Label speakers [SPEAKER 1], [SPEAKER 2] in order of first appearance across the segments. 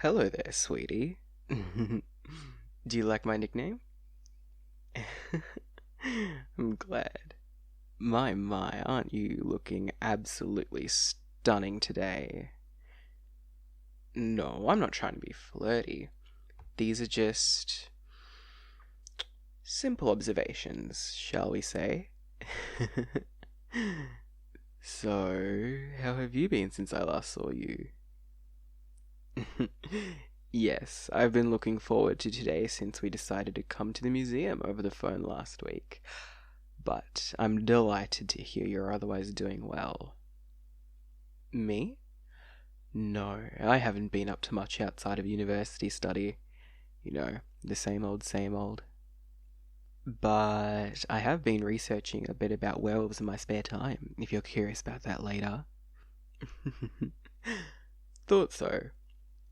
[SPEAKER 1] Hello there, sweetie. Do you like my nickname? I'm glad. My, aren't you looking absolutely stunning today? No, I'm not trying to be flirty. These are just simple observations, shall we say? So, how have you been since I last saw you? Yes, I've been looking forward to today since we decided to come to the museum over the phone last week. But I'm delighted to hear you're otherwise doing well. Me? No, I haven't been up to much outside of university study. You know, the same old, same old. But I have been researching a bit about werewolves in my spare time, if you're curious about that later. Thought so.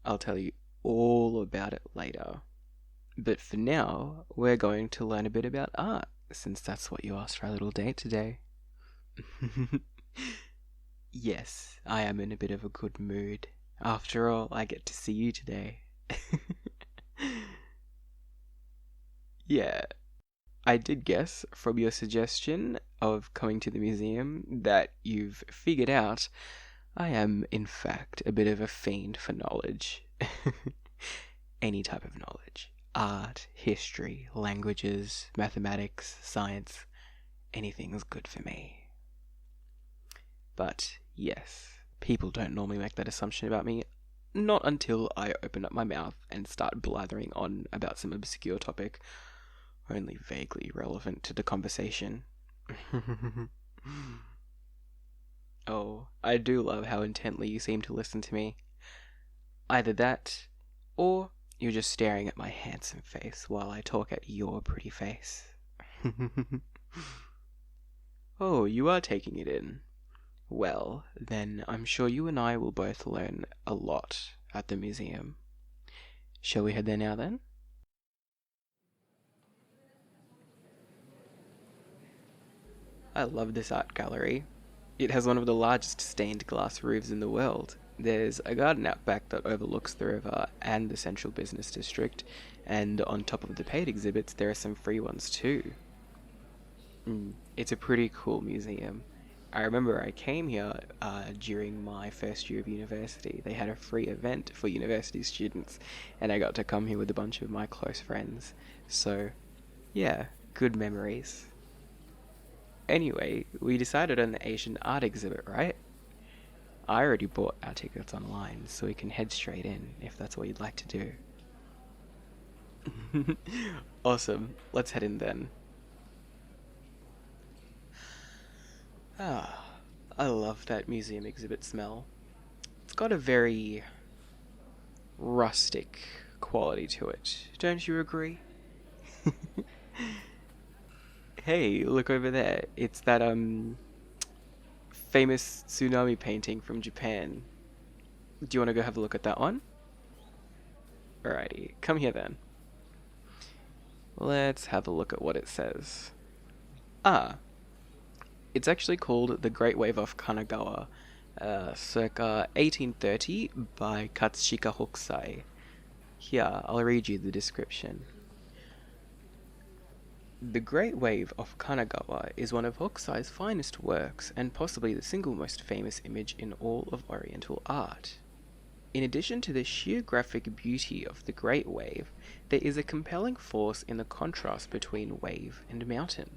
[SPEAKER 1] I'll tell you all about it later. But for now, we're going to learn a bit about art, since that's what you asked for our little date today. Yes, I am in a bit of a good mood. After all, I get to see you today. Yeah, I did guess from your suggestion of coming to the museum that you've figured out I am, in fact, a bit of a fiend for knowledge. Any type of knowledge. Art, history, languages, mathematics, science, anything's good for me. But, yes, people don't normally make that assumption about me, not until I open up my mouth and start blathering on about some obscure topic, only vaguely relevant to the conversation. Oh, I do love how intently you seem to listen to me. Either that, or you're just staring at my handsome face while I talk at your pretty face. Oh, you are taking it in. Well, then I'm sure you and I will both learn a lot at the museum. Shall we head there now then? I love this art gallery. It has one of the largest stained glass roofs in the world. There's a garden out back that overlooks the river and the central business district, and on top of the paid exhibits, there are some free ones too. It's a pretty cool museum. I remember I came here during my first year of university. They had a free event for university students, and I got to come here with a bunch of my close friends. So, yeah, good memories. Anyway, we decided on the Asian art exhibit, right? I already bought our tickets online, so we can head straight in if that's what you'd like to do. Awesome, let's head in then. Ah, I love that museum exhibit smell. It's got a very rustic quality to it, don't you agree? Hey, look over there. It's that famous tsunami painting from Japan. Do you want to go have a look at that one? Alrighty, come here then. Let's have a look at what it says. Ah, it's actually called The Great Wave of Kanagawa, circa 1830 by Katsushika Hokusai. Here, I'll read you the description. The Great Wave of Kanagawa is one of Hokusai's finest works and possibly the single most famous image in all of Oriental art. In addition to the sheer graphic beauty of the Great Wave, there is a compelling force in the contrast between wave and mountain.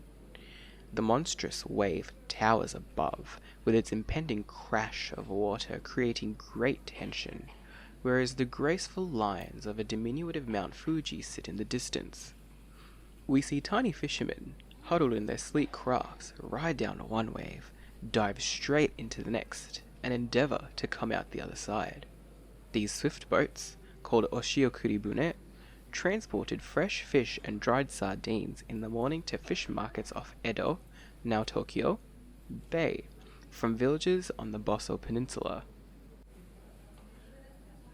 [SPEAKER 1] The monstrous wave towers above, with its impending crash of water creating great tension, whereas the graceful lines of a diminutive Mount Fuji sit in the distance. We see tiny fishermen, huddled in their sleek crafts, ride down one wave, dive straight into the next, and endeavor to come out the other side. These swift boats, called Oshiokuribune, transported fresh fish and dried sardines in the morning to fish markets off Edo, now Tokyo, Bay, from villages on the Boso Peninsula.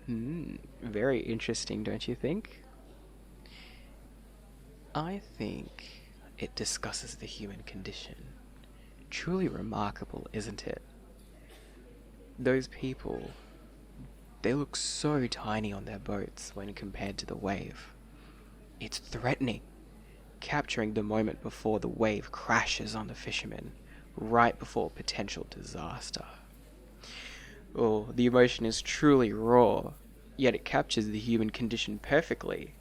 [SPEAKER 1] Very interesting, don't you think? I think it discusses the human condition. Truly remarkable, isn't it? Those people, They look so tiny on their boats when compared to the wave. It's threatening, capturing the moment before the wave crashes on the fishermen, right before potential disaster. Oh, the emotion is truly raw, yet it captures the human condition perfectly.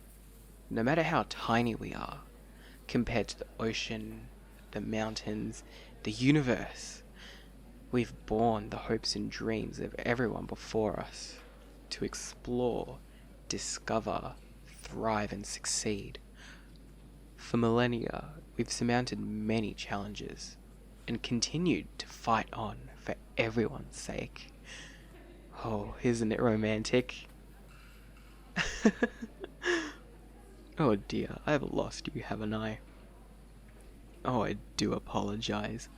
[SPEAKER 1] No matter how tiny we are, compared to the ocean, the mountains, the universe, we've borne the hopes and dreams of everyone before us to explore, discover, thrive, and succeed. For millennia, we've surmounted many challenges and continued to fight on for everyone's sake. Oh, isn't it romantic? Oh dear, I've lost you, haven't I? Oh, I do apologise.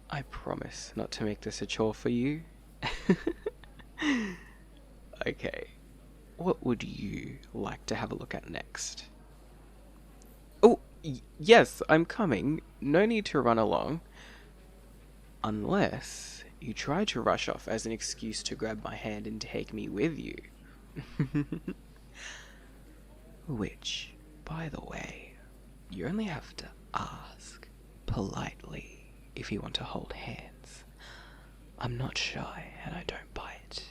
[SPEAKER 1] I promise not to make this a chore for you. Okay, what would you like to have a look at next? Oh, yes, I'm coming. No need to run along. Unless you try to rush off as an excuse to grab my hand and take me with you. Which, by the way, you only have to ask politely if you want to hold hands. I'm not shy and I don't bite.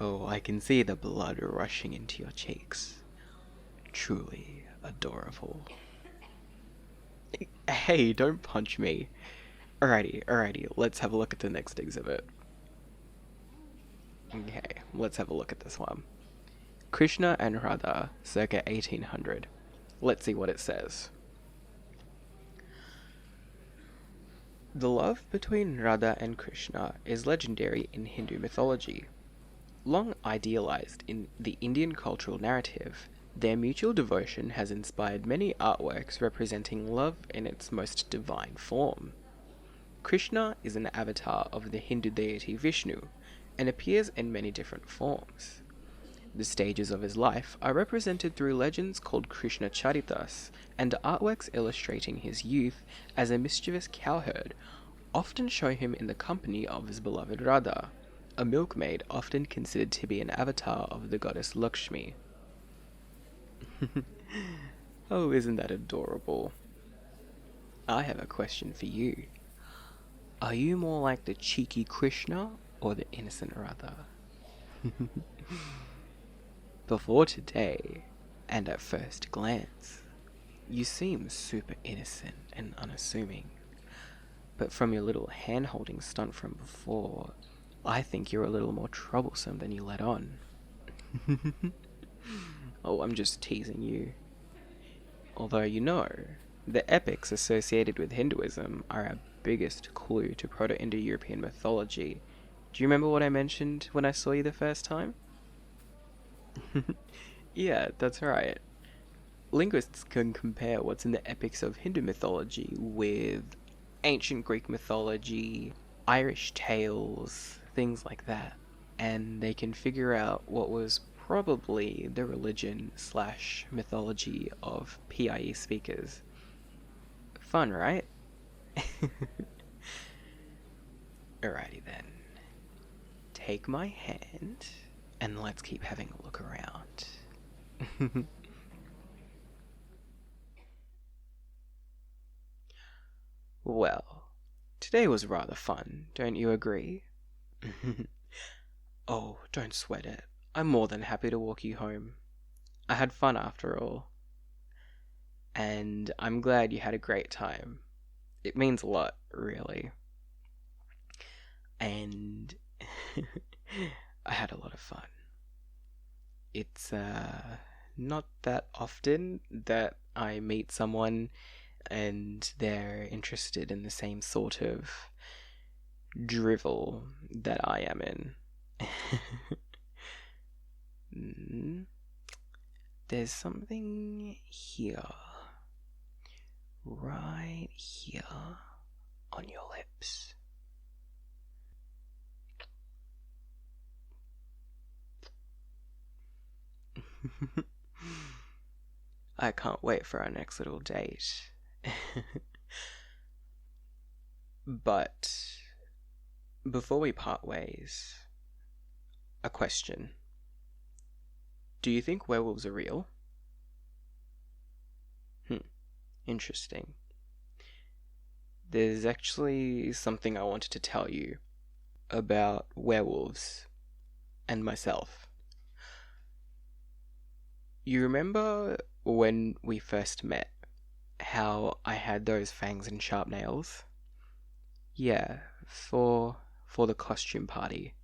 [SPEAKER 1] Oh, I can see the blood rushing into your cheeks. Truly adorable. Hey, don't punch me. Alrighty, let's have a look at the next exhibit. Okay, let's have a look at this one. Krishna and Radha, circa 1800. Let's see what it says. The love between Radha and Krishna is legendary in Hindu mythology. Long idealized in the Indian cultural narrative, their mutual devotion has inspired many artworks representing love in its most divine form. Krishna is an avatar of the Hindu deity Vishnu and appears in many different forms. The stages of his life are represented through legends called Krishna Charitas and artworks illustrating his youth as a mischievous cowherd often show him in the company of his beloved Radha, a milkmaid often considered to be an avatar of the goddess Lakshmi. Oh, isn't that adorable? I have a question for you. Are you more like the cheeky Krishna or the innocent Radha? Before today, and at first glance, you seem super innocent and unassuming. But from your little hand-holding stunt from before, I think you're a little more troublesome than you let on. Oh, I'm just teasing you. Although the epics associated with Hinduism are our biggest clue to Proto-Indo-European mythology. Do you remember what I mentioned when I saw you the first time? Yeah, that's right. Linguists can compare what's in the epics of Hindu mythology with ancient Greek mythology, Irish tales, things like that. And they can figure out what was probably the religion slash mythology of PIE speakers. Fun, right? Alrighty then. Take my hand and let's keep having a look around. Well, today was rather fun, don't you agree? Oh, don't sweat it. I'm more than happy to walk you home. I had fun after all. And I'm glad you had a great time. It means a lot, really. And I had a lot of fun. It's not that often that I meet someone and they're interested in the same sort of drivel that I am in. There's something here. Right here on your lips. I can't wait for our next little date. But Before we part ways, a question. Do you think werewolves are real? Interesting. There's actually something I wanted to tell you about werewolves and myself. You remember when we first met, how I had those fangs and sharp nails? Yeah, for the costume party.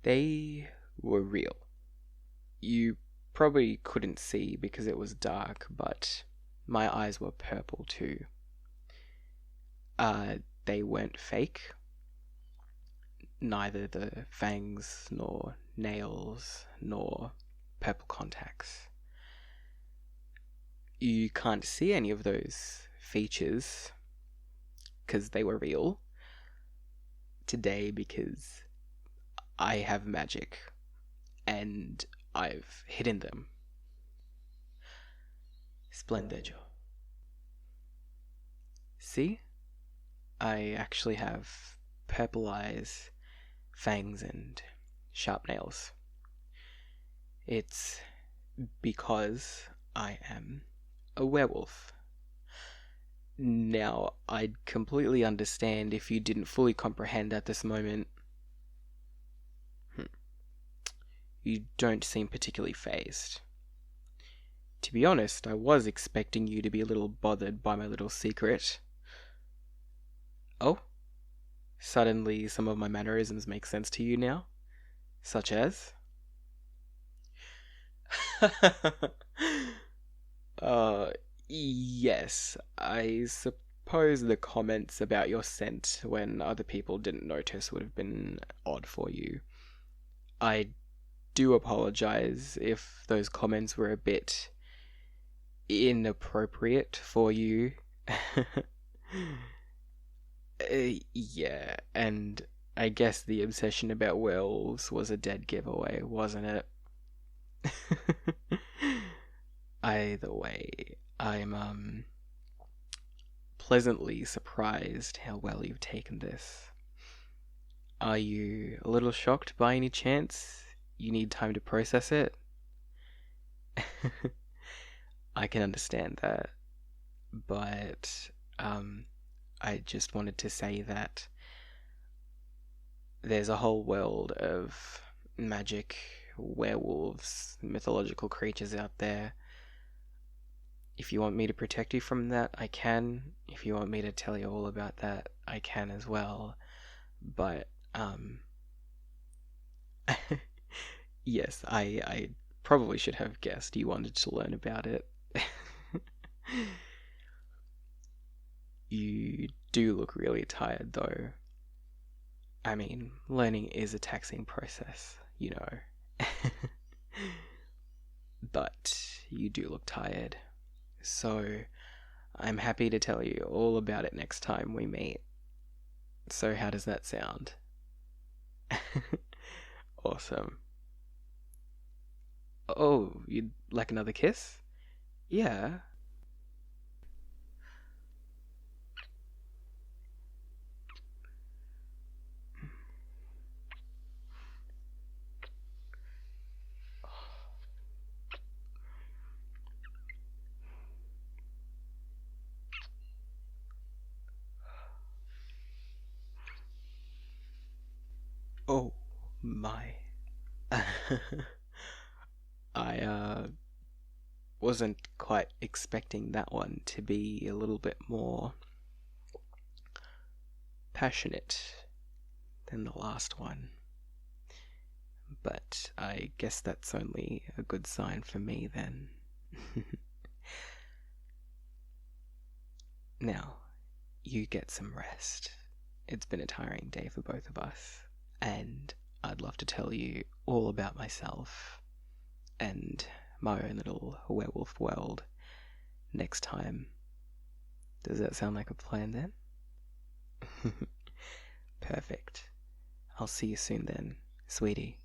[SPEAKER 1] They were real. You probably couldn't see because it was dark, but my eyes were purple too. They weren't fake. Neither the fangs, nor nails, nor purple contacts. You can't see any of those features because they were real today because I have magic and I've hidden them. Splendido. See? I actually have purple eyes, fangs, and sharp nails. It's because I am a werewolf. Now, I'd completely understand if you didn't fully comprehend at this moment. You don't seem particularly fazed. To be honest, I was expecting you to be a little bothered by my little secret. Oh? Suddenly some of my mannerisms make sense to you now? Such as? uh, yes, I suppose the comments about your scent when other people didn't notice would have been odd for you. I do apologise if those comments were a bit inappropriate for you. Yeah, and I guess the obsession about werewolves was a dead giveaway, wasn't it? Either way, I'm pleasantly surprised how well you've taken this. Are you a little shocked by any chance? You need time to process it? I can understand that, but I just wanted to say that there's a whole world of magic, werewolves, mythological creatures out there. If you want me to protect you from that, I can. If you want me to tell you all about that, I can as well. But, yes, I probably should have guessed you wanted to learn about it. You do look really tired, though. I mean, learning is a taxing process, you know. But you do look tired. So, I'm happy to tell you all about it next time we meet. So, how does that sound? Awesome. Oh, you'd like another kiss? Yeah. Oh my. I wasn't quite expecting that one to be a little bit more passionate than the last one. But I guess that's only a good sign for me then. Now, you get some rest. It's been a tiring day for both of us, and I'd love to tell you all about myself and my own little werewolf world next time. Does that sound like a plan then? Perfect. I'll see you soon then, sweetie.